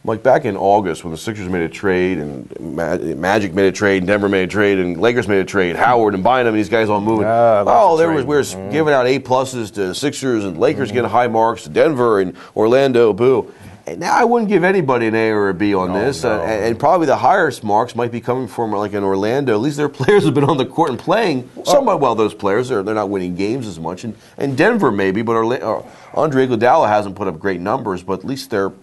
Like back in August when the Sixers made a trade and Magic made a trade, and Denver made a trade, and Lakers made a trade, Howard and Bynum, these guys all moving. We were giving out A+s to Sixers and Lakers getting high marks to Denver and Orlando, boo. And now I wouldn't give anybody an A or a B on this, and probably the highest marks might be coming from like in Orlando. At least their players have been on the court and playing somewhat well. Those players they're not winning games as much, and Denver maybe, but Andre Iguodala hasn't put up great numbers, but at least they're.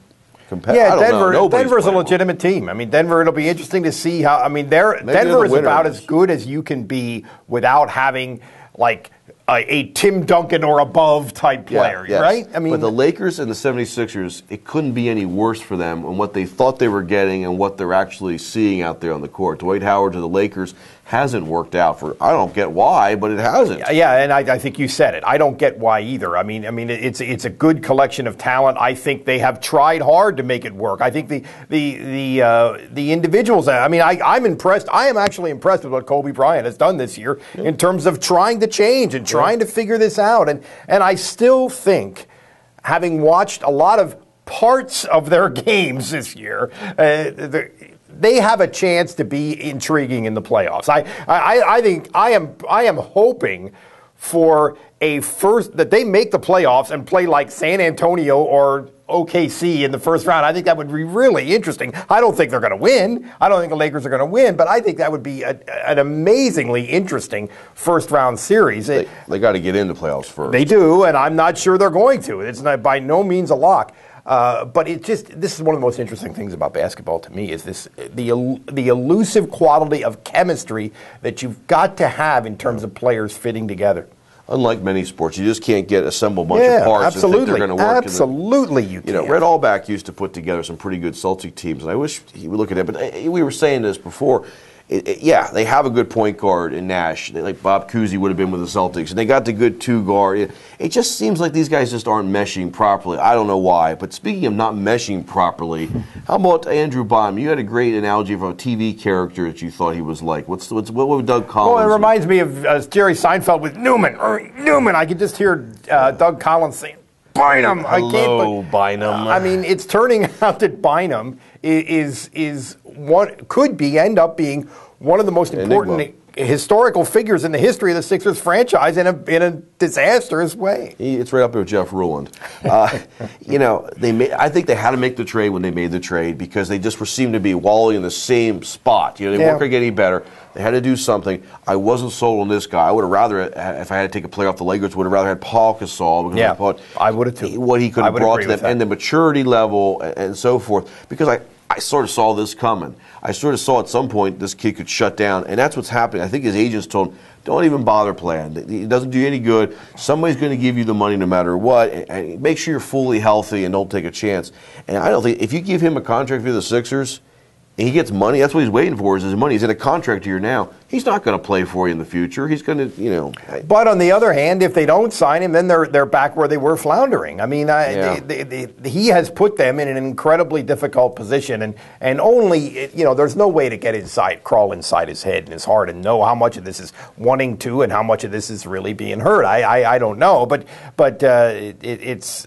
Yeah, Denver's a legitimate team. I mean, Denver, it'll be interesting to see how. I mean, Denver is about as good as you can be without having, like, a Tim Duncan or above type player, right? I mean, but the Lakers and the 76ers, it couldn't be any worse for them on what they thought they were getting and what they're actually seeing out there on the court. Dwight Howard to the Lakers hasn't worked out for, I don't get why, but it hasn't. Yeah, and I think you said it. I don't get why either. I mean, it's a good collection of talent. I think they have tried hard to make it work. I think the individuals. I mean, I'm impressed. I am actually impressed with what Kobe Bryant has done this year in terms of trying to change and trying to figure this out. And I still think, having watched a lot of parts of their games this year, they have a chance to be intriguing in the playoffs. I think I am hoping for that they make the playoffs and play like San Antonio or OKC in the first round. I think that would be really interesting. I don't think they're going to win. I don't think the Lakers are going to win, but I think that would be an amazingly interesting first round series. They got to get into playoffs first. They do, and I'm not sure they're going to. It's not, by no means a lock. But this is one of the most interesting things about basketball to me is the elusive quality of chemistry that you've got to have in terms of players fitting together. Unlike many sports, you just can't assemble a bunch of parts and think they're going to work. Absolutely, you can. Red Auerbach used to put together some pretty good Celtic teams, and I wish he would look at it. But we were saying this before. They have a good point guard in Nash. Like Bob Cousy would have been with the Celtics. And they got the good two guard. It just seems like these guys just aren't meshing properly. I don't know why. But speaking of not meshing properly, how about Andrew Bynum? You had a great analogy of a TV character that you thought he was like. What would Doug Collins? Well, it reminds me of Jerry Seinfeld with Newman. Newman. I could just hear Doug Collins saying, Bynum. Hello, Bynum. I mean, it's turning out that Bynum could end up being one of the most important historical figures in the history of the Sixers franchise in a disastrous way. It's right up there with Jeff Ruland. I think they had to make the trade when they made the trade because they just seemed to be wallowing in the same spot. They weren't going to get any better. They had to do something. I wasn't sold on this guy. I would have rather, if I had to take a player off the Lakers, would have rather had Paul Gasol. Because I would have too. What he could have brought to them and the maturity level and so forth. Because I sort of saw this coming. I sort of saw at some point this kid could shut down, and that's what's happening. I think his agents told him, don't even bother playing. It doesn't do you any good. Somebody's going to give you the money no matter what, and make sure you're fully healthy and don't take a chance. And I don't think, if you give him a contract for the Sixers, and he gets money, that's what he's waiting for is his money. He's in a contract year now. He's not going to play for you in the future. He's going to, But on the other hand, if they don't sign him, then they're back where they were floundering. I mean, he has put them in an incredibly difficult position, and only, there's no way to crawl inside his head and his heart and know how much of this is wanting to and how much of this is really being hurt. I don't know, but it's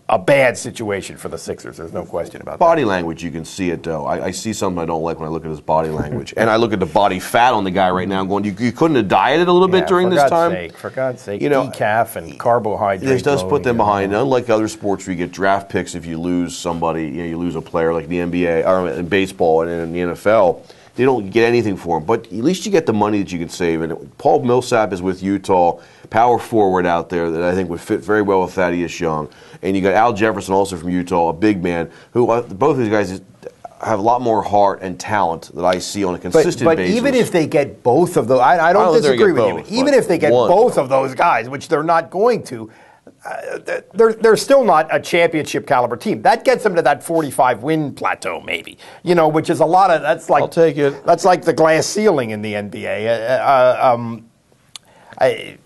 a bad situation for the Sixers. There's no question about that. Body language, you can see it, though. I see something I don't like when I look at his body language. And I look at the body fat on the guy right now. I'm going, you couldn't have dieted a little bit during this time? For God's sake, decaf and carbohydrates. This does put them behind. Unlike other sports where you get draft picks if you lose somebody, you lose a player like the NBA, or in baseball and in the NFL. They don't get anything for him. But at least you get the money that you can save. And Paul Millsap is with Utah, power forward out there that I think would fit very well with Thaddeus Young. And you got Al Jefferson also from Utah, a big man, who both of these guys have a lot more heart and talent that I see on a consistent basis. But even if they get both of those, I don't disagree with you. Even if they get both of those guys, which they're not going to, they're still not a championship caliber team. That gets them to that 45 win plateau, maybe. Which is a lot of. That's like, I'll take it. That's like the glass ceiling in the NBA.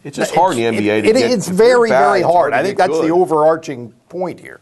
It's just hard in the NBA to get. It's very, very hard. I think that's the overarching point here.